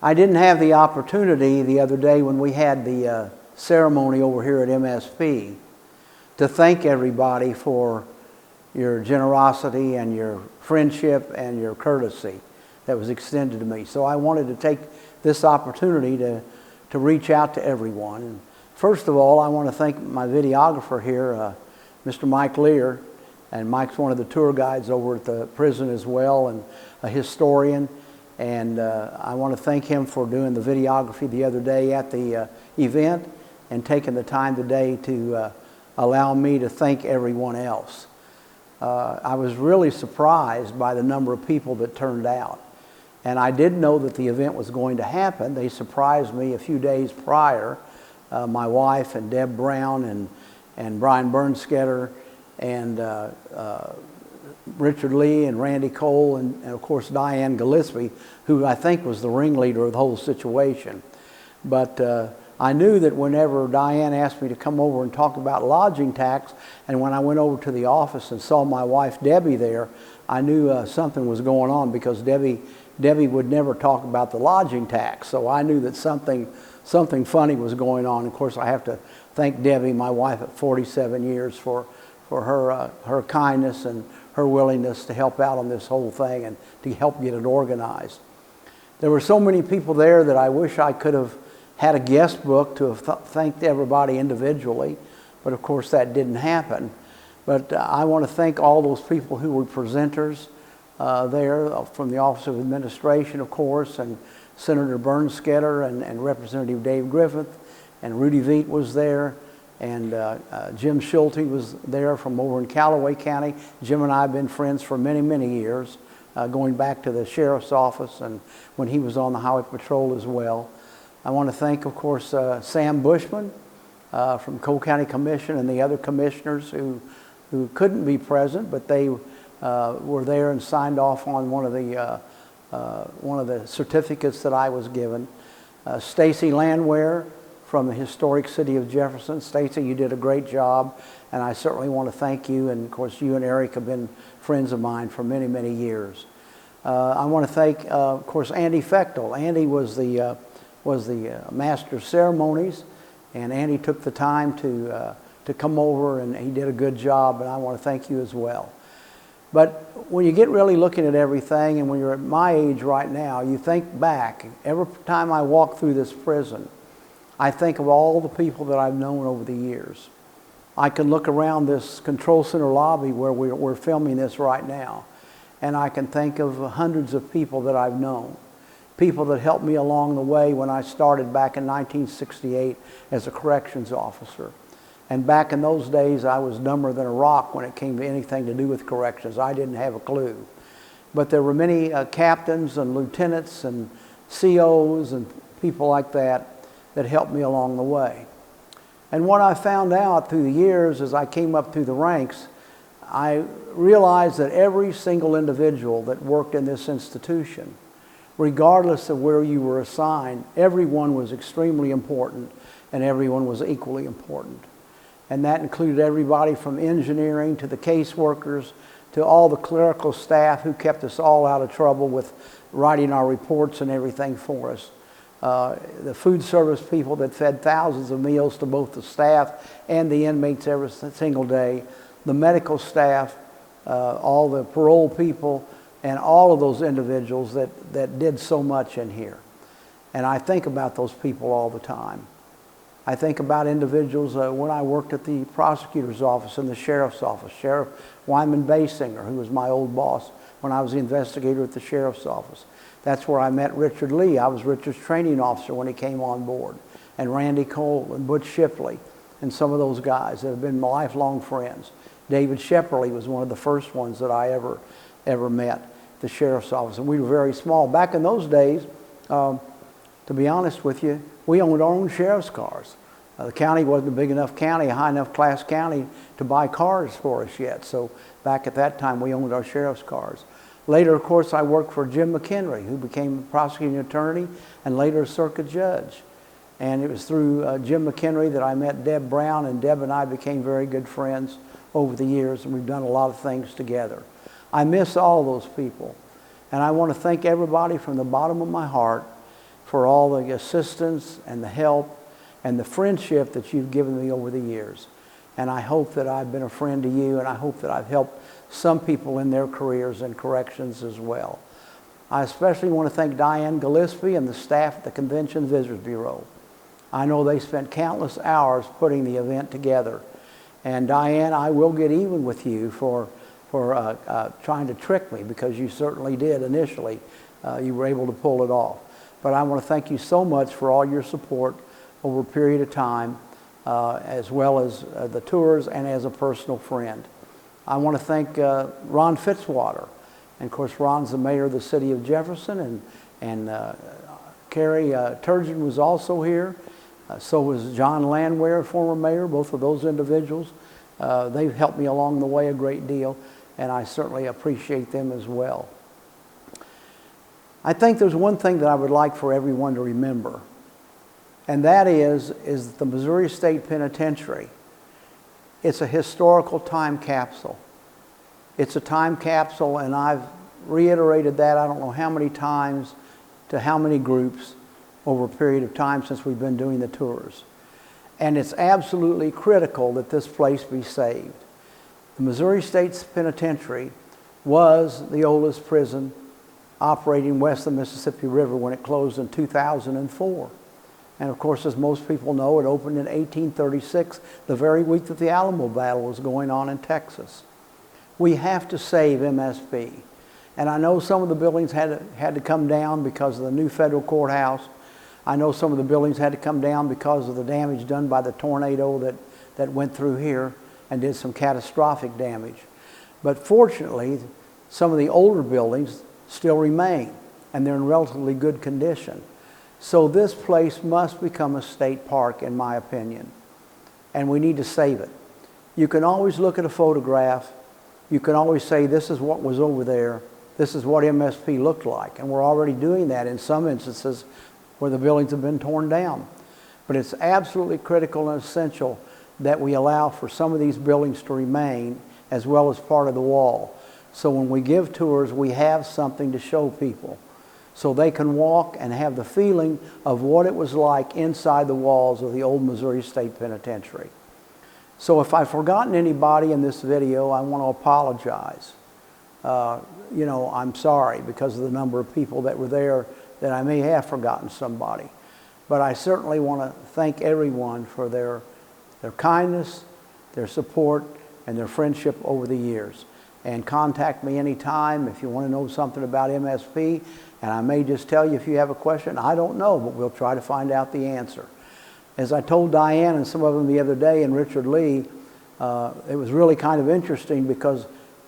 I didn't have the opportunity the other day when we had the ceremony over here at MSP to thank everybody for your generosity and your friendship and your courtesy that was extended to me. So I wanted to take this opportunity to reach out to everyone. And first of all, I want to thank my videographer here, Mr. Mike Lear. And Mike's one of the tour guides over at the prison as well, and a historian. And I want to thank him for doing the videography the other day at the event and taking the time today to allow me to thank everyone else. I was really surprised by the number of people that turned out. And I did know that the event was going to happen. They surprised me a few days prior. My wife and Deb Brown and Brian Bernstetter and Richard Lee and Randy Cole and of course Diane Gillespie, who I think was the ringleader of the whole situation. But I knew that whenever Diane asked me to come over and talk about lodging tax, and when I went over to the office and saw my wife Debbie there, I knew something was going on, because Debbie would never talk about the lodging tax. So I knew that something funny was going on. Of course, I have to thank Debbie, my wife at 47 years, for her kindness and her willingness to help out on this whole thing and to help get it organized. There were so many people there that I wish I could have had a guest book to have thanked everybody individually, but of course that didn't happen. But I want to thank all those people who were presenters there, from the Office of Administration, of course, and Senator Bernstetter and Representative Dave Griffith, and Rudy Veet was there, and Jim Schulte was there from over in Callaway County. Jim and I have been friends for many, many years, going back to the Sheriff's Office and when he was on the Highway Patrol as well. I want to thank, of course, Sam Bushman from Cole County Commission and the other commissioners who couldn't be present, but they were there and signed off on one of the certificates that I was given. Stacy Landwehr from the historic city of Jefferson. Stacy, you did a great job, and I certainly want to thank you. And of course, you and Eric have been friends of mine for many, many years. I want to thank, of course, Andy Fechtel. Andy was the master of ceremonies, and Andy took the time to come over, and he did a good job, and I want to thank you as well. But when you get really looking at everything, and when you're at my age right now, you think back. Every time I walk through this prison, I think of all the people that I've known over the years. I can look around this control center lobby where we're filming this right now, and I can think of hundreds of people that I've known. People that helped me along the way when I started back in 1968 as a corrections officer. And back in those days, I was dumber than a rock when it came to anything to do with corrections. I didn't have a clue. But there were many captains and lieutenants and COs and people like that helped me along the way. And what I found out through the years as I came up through the ranks, I realized that every single individual that worked in this institution, regardless of where you were assigned, everyone was extremely important, and everyone was equally important. And that included everybody from engineering to the caseworkers to all the clerical staff who kept us all out of trouble with writing our reports and everything for us. The food service people that fed thousands of meals to both the staff and the inmates every single day, the medical staff, all the parole people, and all of those individuals that did so much in here. And I think about those people all the time. I think about individuals when I worked at the prosecutor's office and the sheriff's office. Sheriff Wyman Basinger, who was my old boss when I was the investigator at the sheriff's office. That's where I met Richard Lee. I was Richard's training officer when he came on board. And Randy Cole and Butch Shipley and some of those guys that have been my lifelong friends. David Shepperly was one of the first ones that I ever met at the sheriff's office. And we were very small. Back in those days, to be honest with you, we owned our own sheriff's cars. The county wasn't a big enough county, a high enough class county to buy cars for us yet. So back at that time, we owned our sheriff's cars. Later, of course, I worked for Jim McHenry, who became a prosecuting attorney and later a circuit judge. And it was through Jim McHenry that I met Deb Brown, and Deb and I became very good friends over the years, and we've done a lot of things together. I miss all those people, and I want to thank everybody from the bottom of my heart. for all the assistance and the help and the friendship that you've given me over the years. And I hope that I've been a friend to you, and I hope that I've helped some people in their careers and corrections as well. I especially want to thank Diane Gillespie and the staff at the Convention Visitors Bureau. I know they spent countless hours putting the event together. And Diane, I will get even with you for trying to trick me, because you certainly did initially. You were able to pull it off. But I want to thank you so much for all your support over a period of time, as well as the tours and as a personal friend. I want to thank Ron Fitzwater. And of course, Ron's the mayor of the city of Jefferson, and Carrie Turgeon was also here. So was John Landwehr, former mayor, both of those individuals. They've helped me along the way a great deal, and I certainly appreciate them as well. I think there's one thing that I would like for everyone to remember, and that is the Missouri State Penitentiary. It's a historical time capsule. It's a time capsule, and I've reiterated that I don't know how many times to how many groups over a period of time since we've been doing the tours. And it's absolutely critical that this place be saved. The Missouri State Penitentiary was the oldest prison operating west of the Mississippi River when it closed in 2004. And of course, as most people know, it opened in 1836, the very week that the Alamo Battle was going on in Texas. We have to save MSP. And I know some of the buildings had to come down because of the new federal courthouse. I know some of the buildings had to come down because of the damage done by the tornado that went through here and did some catastrophic damage. But fortunately, some of the older buildings still remain, and they're in relatively good condition. So this place must become a state park, in my opinion, and we need to save it. You can always look at a photograph. You can always say, this is what was over there. This is what MSP looked like. And we're already doing that in some instances where the buildings have been torn down. But it's absolutely critical and essential that we allow for some of these buildings to remain as well as part of the wall. So when we give tours, we have something to show people, so they can walk and have the feeling of what it was like inside the walls of the old Missouri State Penitentiary. So if I've forgotten anybody in this video, I want to apologize. I'm sorry because of the number of people that were there that I may have forgotten somebody. But I certainly want to thank everyone for their kindness, their support, and their friendship over the years. And contact me anytime if you want to know something about MSP. And I may just tell you if you have a question. I don't know, but we'll try to find out the answer. As I told Diane and some of them the other day, and Richard Lee, it was really kind of interesting because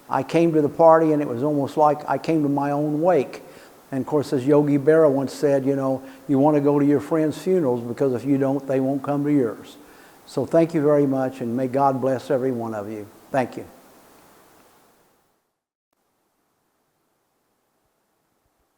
I came to the party and it was almost like I came to my own wake. And of course, as Yogi Berra once said, you want to go to your friends' funerals because if you don't, they won't come to yours. So thank you very much, and may God bless every one of you. Thank you.